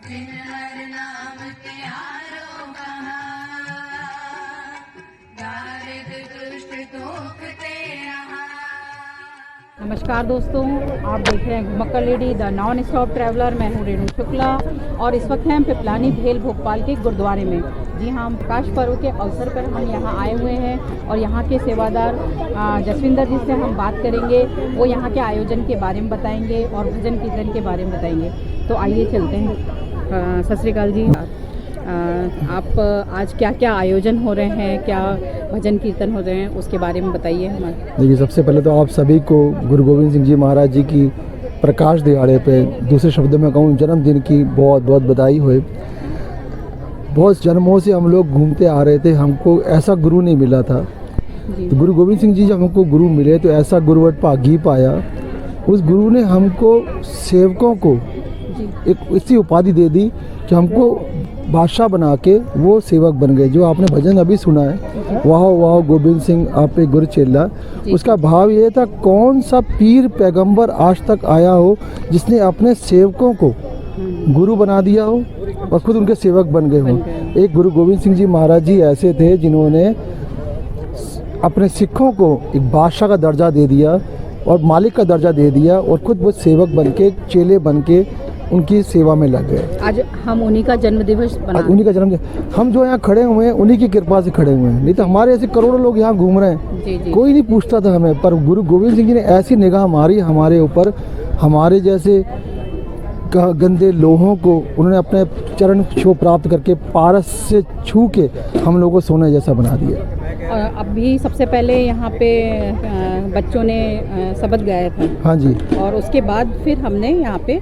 जिन हर नाम के आरो कहा, दारिद दुष्ट दुख तेरा। नमस्कार दोस्तों, आप देख रहे हैं घुमक्कड़ lady the non stop traveller. मैं हूं रेणु शुक्ला और इस वक्त हैं हम पिपलानी भेल भोपाल के गुरुद्वारे में। जी हाँ, हम प्रकाश पर्व के अवसर पर हम यहाँ आए हुए हैं और यहाँ के सेवादार जसविंदर जी से हम बात करेंगे। वो यहाँ के आयोजन के बारे में बताएंगे और भजन कीर्तन के बारे में बताएंगे। तो आइए चलते हैं। सत श्री अकाल जी। आप आज क्या क्या आयोजन हो रहे हैं, क्या भजन कीर्तन हो रहे हैं, उसके बारे में बताइए हमारे। देखिए, सबसे पहले तो आप सभी को गुरु गोविंद सिंह जी महाराज जी की प्रकाश दिहाड़े पे, दूसरे शब्दों में कहूँ जन्मदिन की बहुत बहुत बधाई हो। बहुत जन्मों से हम लोग घूमते आ रहे थे, हमको ऐसा गुरु नहीं मिला था। तो गुरु गोविंद सिंह जी जब हमको गुरु मिले तो ऐसा गुरुवट भागी पाया। उस गुरु ने हमको सेवकों को एक ऐसी उपाधि दे दी कि हमको बादशाह बना के वो सेवक बन गए। जो आपने भजन अभी सुना है, वाह वाह गोविंद सिंह आप पे गुरु चेला, उसका भाव ये था, कौन सा पीर पैगंबर आज तक आया हो जिसने अपने सेवकों को गुरु बना दिया हो और खुद उनके सेवक बन गए हो। एक गुरु गोविंद सिंह जी महाराज जी ऐसे थे जिन्होंने अपने सिखों को एक बादशाह का दर्जा दे दिया और मालिक का दर्जा दे दिया और खुद वो सेवक बन के, चेले बन के उनकी सेवा में लग गए। आज हम उन्हीं का जन्म दिवस उन्हीं का जन्म, हम जो यहाँ खड़े हुए हैं उन्हीं की कृपा से खड़े हुए हैं। नहीं तो हमारे ऐसे करोड़ों लोग यहाँ घूम रहे हैं। जी। कोई नहीं पूछता था हमें, पर गुरु गोविंद सिंह जी ने ऐसी निगाह मारी हमारे ऊपर, हमारे जैसे गंदे लोहों को उन्होंने अपने चरण छू प्राप्त करके पारस से छू के हम लोगों को सोने जैसा बना दिया। और अभी सबसे पहले यहाँ पे बच्चों ने शबद गाया था। हाँ जी। और उसके बाद फिर हमने यहाँ पे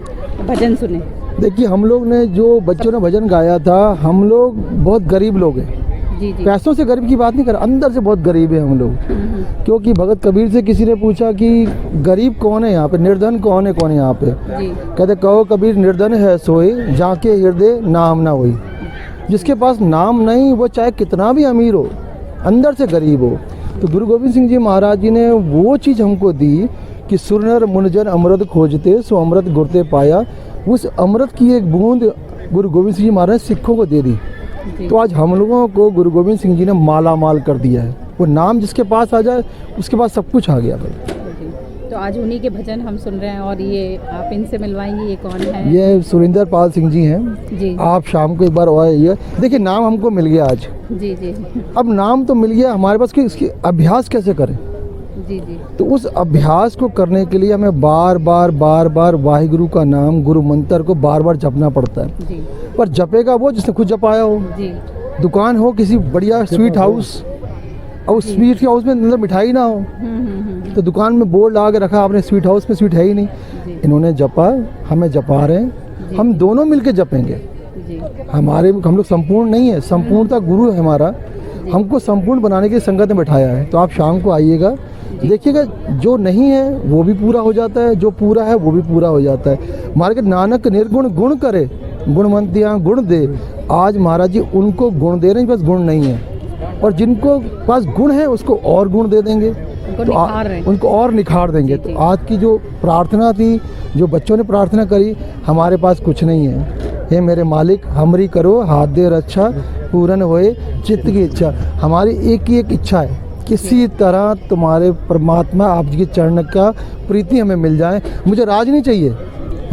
भजन सुने। देखिए, हम लोग ने जो बच्चों ने भजन गाया था, हम लोग बहुत गरीब लोग हैं। जी। पैसों से गरीब की बात नहीं कर, अंदर से बहुत गरीब है हम लोग। क्योंकि भगत कबीर से किसी ने पूछा कि गरीब कौन है यहाँ पे, निर्धन कौन है यहाँ पे। कहते कहो कबीर निर्धन है सोई, जाके हृदय नाम ना होई। जिसके पास नाम नहीं, वो चाहे कितना भी अमीर हो, अंदर से गरीब हो। तो गुरु गोविंद सिंह जी महाराज जी ने वो चीज़ हमको दी कि सुरनर मुनजन अमृत खोजते सो अमृत गुरते पाया। उस अमृत की एक बूंद गुरु गोविंद सिंह जी महाराज सिखों को दे दी। तो आज हम लोगों को गुरु गोविंद सिंह जी ने माला माल कर दिया है। वो नाम जिसके पास आ जाए उसके पास सब कुछ आ गया भाई। तो आज उन्हीं के भजन हम सुन रहे हैं और ये आप इनसे मिलवाएंगे, ये कौन है? ये सुरेंद्र पाल सिंह जी हैं। जी। आप शाम को एक बार आइए। देखिए, नाम हमको मिल गया आज। जी। अब नाम तो मिल गया हमारे पास कि इसकी अभ्यास कैसे करें। जी। तो उस अभ्यास को करने के लिए हमें बार बार वाहिगुरु का नाम, गुरु मंत्र को बार बार जपना पड़ता है। जी। पर जपेगा वो जिसने खुद जपाया हो। जी। दुकान हो किसी बढ़िया स्वीट हाउस और उस स्वीट हाउस में अंदर मिठाई ना हो, तो दुकान में बोर्ड लगा के रखा आपने, स्वीट हाउस में स्वीट है ही नहीं। इन्होंने जपा, हमें जपा रहे हैं, हम दोनों मिलके जपेंगे। हम लोग संपूर्ण नहीं है, संपूर्णता गुरु है हमारा। हमको संपूर्ण बनाने के संगत में बैठाया है। तो आप शाम को आइएगा, देखिएगा, जो नहीं है वो भी पूरा हो जाता है, जो पूरा है वो भी पूरा हो जाता है। हमारे के नानक निर्गुण गुण करे, गुणवंतियाँ गुण दे। आज महाराज जी उनको गुण दे रहे हैं, बस गुण नहीं है। और जिनको पास गुण है उसको और गुण दे देंगे, तो उनको और निखार देंगे। तो आज की जो प्रार्थना थी, जो बच्चों ने प्रार्थना करी, हमारे पास कुछ नहीं है। हे मेरे मालिक, हमरी करो हाथ दे रक्षा, पूर्ण होए चित्त की इच्छा। हमारी एक ही एक इच्छा है, किसी तरह तुम्हारे परमात्मा आप जी के चरण का प्रीति हमें मिल जाए। मुझे राज नहीं चाहिए,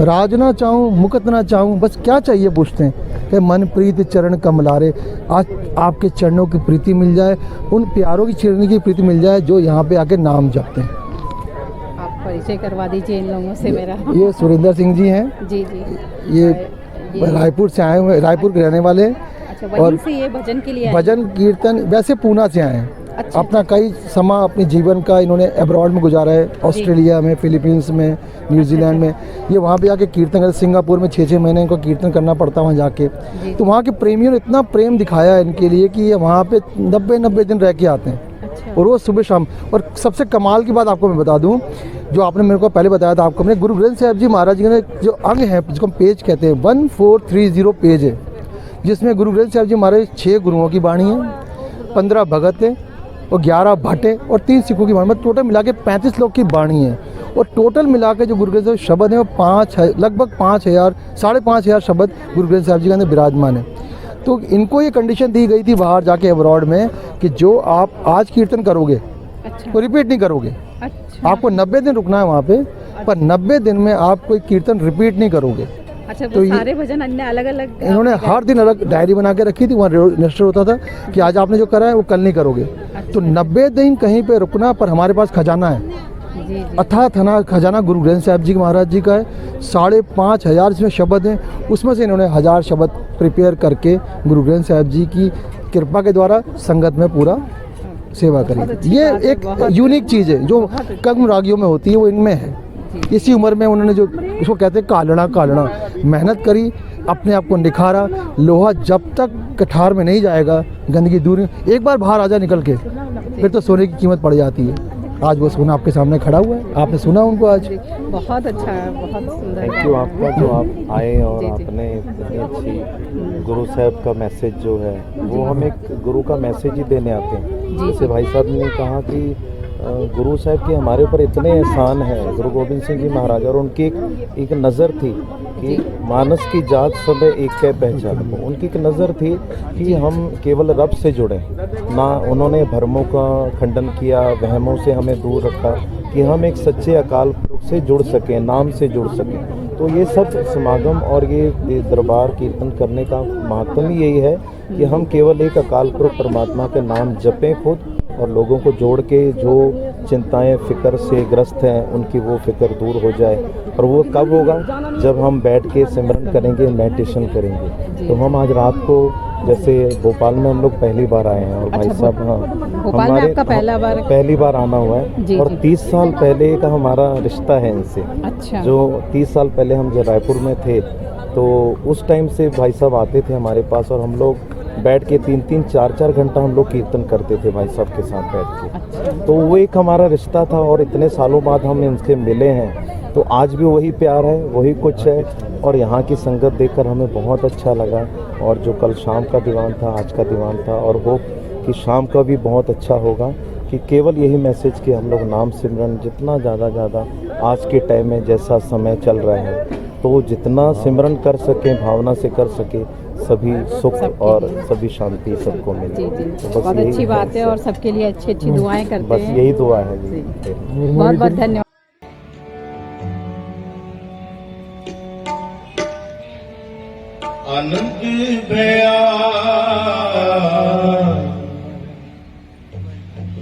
राज ना चाहूँ, मुकत ना चाहूँ, बस क्या चाहिए पूछते हैं कि मन प्रीत चरण कमलारे। आज आपके चरणों की प्रीति मिल जाए, उन प्यारों की चरण की प्रीति मिल जाए जो यहाँ पे आके नाम जपते हैं। आप परिचय करवा दीजिए इन लोगों से मेरा। ये सुरेंद्र सिंह जी हैं। जी। ये रायपुर से आए हुए, रायपुर के रहने वाले। अच्छा, और से ये भजन के लिए भजन कीर्तन वैसे पूना से आए हैं। अच्छा। अपना कई समय अपने जीवन का इन्होंने अब्रॉड में गुजारा है, ऑस्ट्रेलिया में, फिलीपींस में, न्यूजीलैंड में। ये वहाँ पे आके कीर्तन करते, सिंगापुर में 6-6 महीने इनको कीर्तन करना पड़ता है वहाँ जाके। तो वहाँ के प्रेमियों ने इतना प्रेम दिखाया है इनके लिए कि ये वहाँ पे 90 दिन रह के आते हैं। अच्छा। और रोज़ सुबह शाम। और सबसे कमाल की बात आपको मैं बता दूँ, जो आपने मेरे को पहले बताया था, आपको अपने गुरु ग्रंथ साहिब जी महाराज जी ने जो अंग है, जिसको हम पेज कहते हैं, 1430 पेज है, जिसमें गुरु ग्रंथ साहिब जी महाराज 6 गुरुओं की वाणी है, 15 भगत है और 11 भट्ट है और 3 सिखों की वाणी, मतलब टोटल मिला के 35 लोग की वाणी है। और टोटल मिला के जो गुरु ग्रंथ साहिब शब्द हैं वो लगभग 5,000 5,500 शब्द गुरु ग्रंथ साहिब जी के अंदर विराजमान है। तो इनको ये कंडीशन दी गई थी बाहर जाके अब्रॉड में कि जो आप आज कीर्तन करोगे तो रिपीट नहीं करोगे। आपको 90 दिन रुकना है वहाँ पे, पर 90 दिन में आप कोई कीर्तन रिपीट नहीं करोगे। अच्छा, तो सारे भजन अन्य अलग अलग इन्होंने हर दिन अलग डायरी बना के रखी थी, वहाँ रजिस्टर होता था कि आज आपने जो करा है वो कल नहीं करोगे। तो 90 दिन कहीं पे रुकना, पर हमारे पास खजाना है, अथाह थना खजाना गुरु ग्रंथ साहिब जी महाराज जी का है। 5,500 इसमें शब्द हैं, उसमें से इन्होंने 1000 शब्द प्रिपेयर करके गुरु ग्रंथ साहिब जी की कृपा के द्वारा संगत में पूरा सेवा करी। ये एक यूनिक चीज़ है जो कम रागियों में होती है, वो इनमें है। इसी उम्र में उन्होंने जो इसको कहते हैं कालना मेहनत करी, अपने आप को निखारा। लोहा जब तक कठार में नहीं जाएगा, गंदगी दूर, एक बार बाहर आ जाए निकल के, फिर तो सोने की कीमत पड़ जाती है। आज वो सोना आपके सामने खड़ा हुआ है, आपने सुना उनको आज। बहुत अच्छा है, बहुत सुंदर। थैंक यू आपका जो आप आए और आपने इतनी अच्छी गुरु साहब का मैसेज जो है वो हम एक गुरु का मैसेज ही देने आते हैं। जैसे भाई साहब ने कहा कि गुरु साहब के हमारे ऊपर इतने एहसान है, गुरु गोविंद सिंह जी महाराज, और उनकी एक नज़र थी कि मानस की जात सब एक है पहचान। उनकी एक नज़र थी कि हम केवल रब से जुड़े ना। उन्होंने भ्रमों का खंडन किया, वहमों से हमें दूर रखा कि हम एक सच्चे अकाल पुरख से जुड़ सकें, नाम से जुड़ सकें। तो ये सब समागम और ये दरबार कीर्तन करने का महत्व ही यही है कि हम केवल एक अकाल पुरख परमात्मा के नाम जपें खुद, और लोगों को जोड़ के जो चिंताएं फ़िक्र से ग्रस्त हैं उनकी वो फ़िक्र दूर हो जाए। और वो कब होगा? जब हम बैठ के सिमरन करेंगे, मेडिटेशन करेंगे। तो हम आज रात को, जैसे भोपाल में हम लोग पहली बार आए हैं, और भाई साहब भोपाल में आपका पहली बार आना हुआ है। और 30 साल पहले का हमारा रिश्ता है इनसे। अच्छा। जो 30 साल पहले हम जब रायपुर में थे, तो उस टाइम से भाई साहब आते थे हमारे पास, और हम लोग बैठ के 3-3, 4-4 घंटा हम लोग कीर्तन करते थे भाई साहब के साथ बैठ के। अच्छा। तो वो एक हमारा रिश्ता था, और इतने सालों बाद हम इनसे मिले हैं, तो आज भी वही प्यार है, वही कुछ है। और यहाँ की संगत देखकर हमें बहुत अच्छा लगा, और जो कल शाम का दीवान था, आज का दीवान था, और वो कि शाम का भी बहुत अच्छा होगा। कि केवल यही मैसेज कि हम लोग नाम सिमरन जितना ज़्यादा आज के टाइम में जैसा समय चल रहा है, तो जितना सिमरन कर सकें, भावना से कर सके, सभी सुख और सभी शांति सबको मिले। तो बहुत अच्छी बात है, और सबके लिए अच्छी अच्छी दुआएं करते हैं। बस यही दुआ है जी। बहुत बहुत धन्यवाद। आनंद भया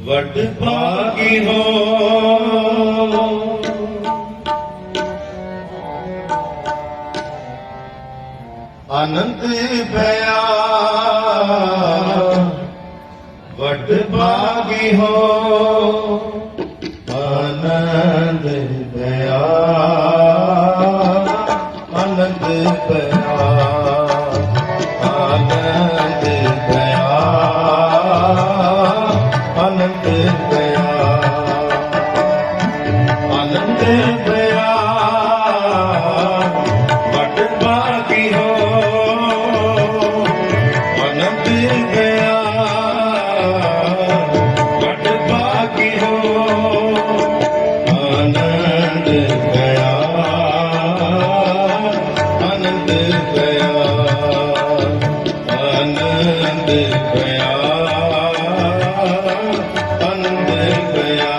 वड भागी हो, आनंद भया वड भागी हो, आनंद भया आनंद भया आनंद भया आनंद भया आनंद भया वड भागी हो, आनंद भया वड भागी हो, आनंद भया आनंद भया आनंद भया आनंद भया।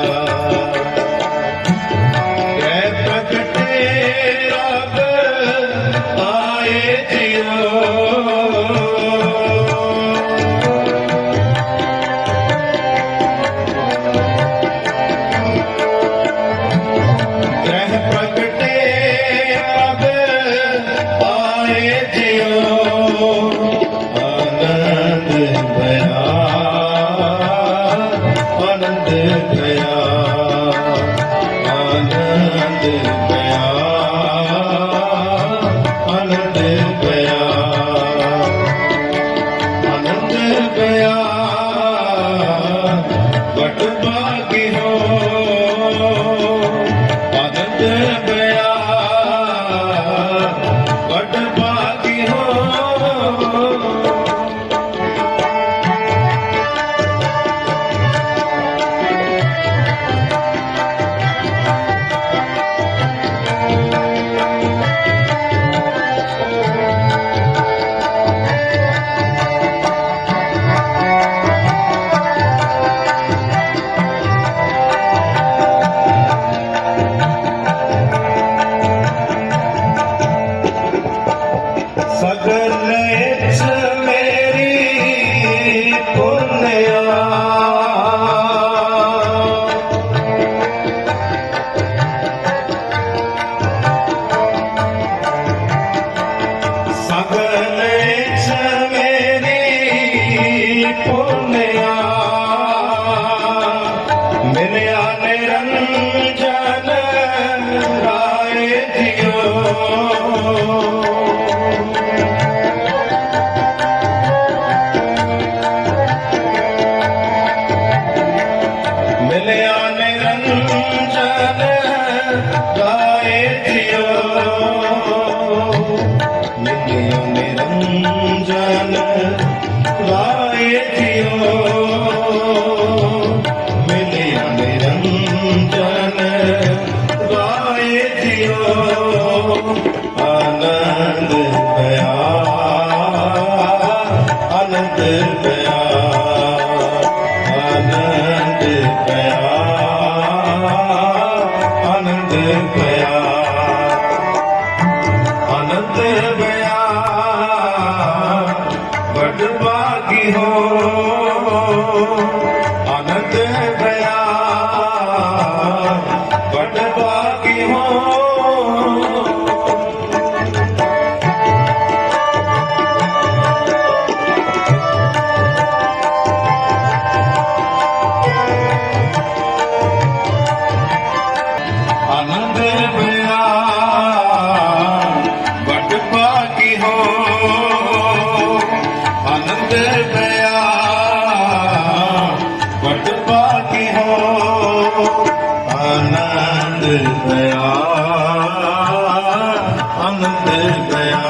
आनंद गया आनंद गया बड़ भागी हो आनंद गया बड़ भागी हो आनंद गया बड़ भागी हो आनंद गया बड़ भागी हो आनंद गया आनंद गया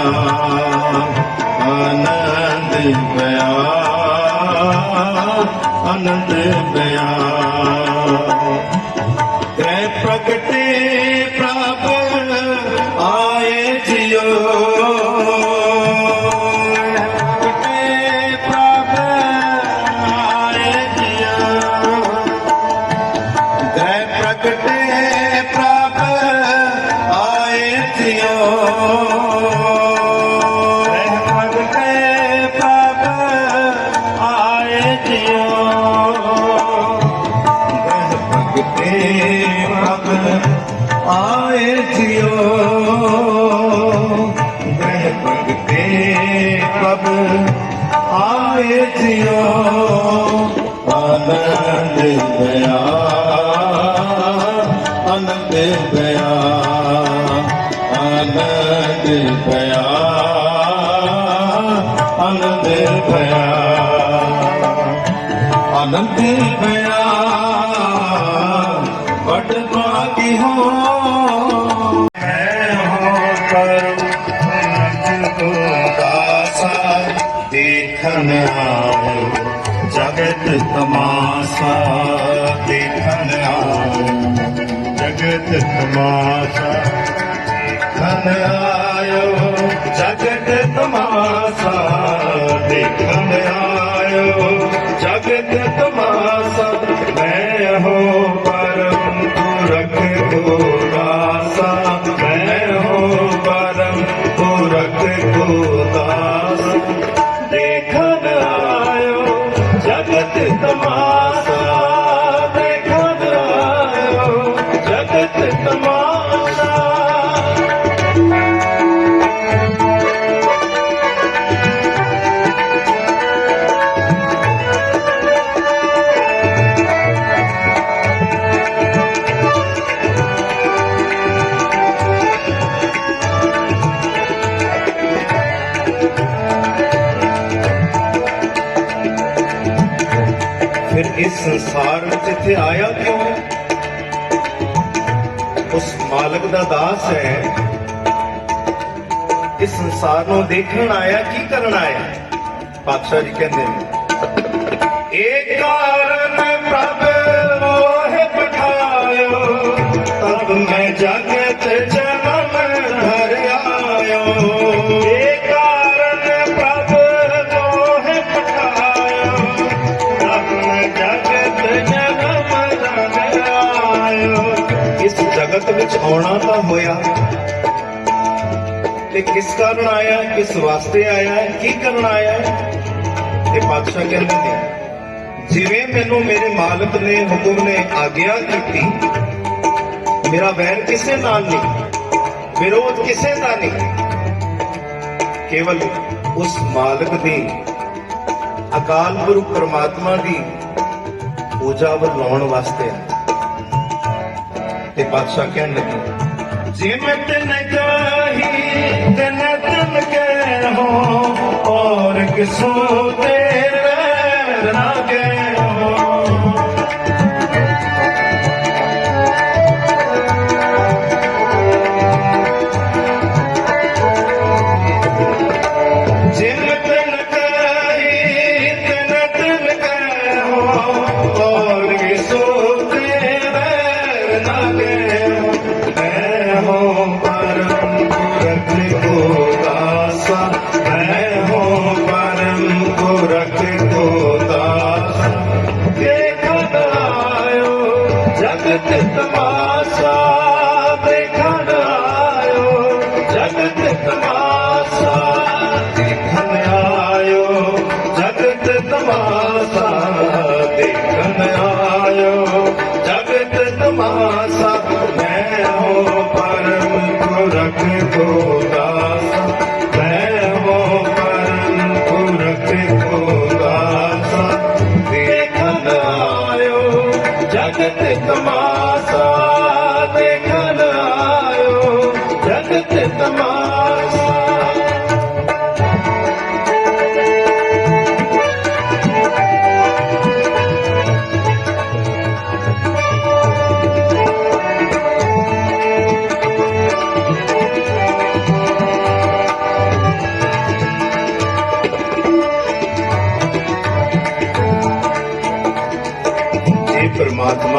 आनंद गया आनंद गया तै प्रगटे प्रभ आए जियो प्रगटे प्रभ आए जियो तै प्रगटे प्रभ आए जियो तै प्रगटे प्रभ आए जियो भगते प्रभ आए जियो ग्रह भगते प्रभ आए जियो आनंद गया आनंद गया आनंद गया आनंद गया आनंद गया बड़ भागी हो मैं हो कर को दासा देखन आयो जगत तमाशा देखन आयो जगत तमाशा देखन आयो जगत तमाशा देखन आयो जगत तमाशा मैं हो परम पुरख को दासा मैं हो परम पुरख को दासा देखन आयो जगत तमाशा देखन आयो जगत तमाशा फिर इस संसार में जिथे आया क्यों उस मालक दा दास है इस संसार ਨੂੰ ਦੇਖਣ ਆਇਆ ਕੀ ਕਰਨ ਆਇਆ ਪਾਤਸ਼ਾਹ ਜੀ ਕਹਿੰਦੇ ਨੇ एक कारण प्रभ मोह पठायो तब मैं जगत जन्म धर आयो एक कारण प्रभ मोह पठायो तब मैं जगत जन्म धर आयो इस जगत विच आउणा तां होया ते किस कारण आया किस वास्ते आया है की करन आया है ये पातशाह कहते हैं जिवें मैनू मेरे मालिक ने हुक्म ने आग्या की मेरा वैर किसे नाल नहीं विरोध किसे का नहीं केवल उस मालिक दी अकाल पुरख परमात्मा दी पूजा व लाउण वास्ते ते बादशाह कहन लगे जिवें तिन कही तिन तिन कह हो और किसो तेरे ना कह हो जिन तिन कही तिन तिन कह हो और किसो तेरे ना कह हो मैं हो परम पुरख को दासा मैं हो परम पुरख को दासा देखन आयो जगत तमाशा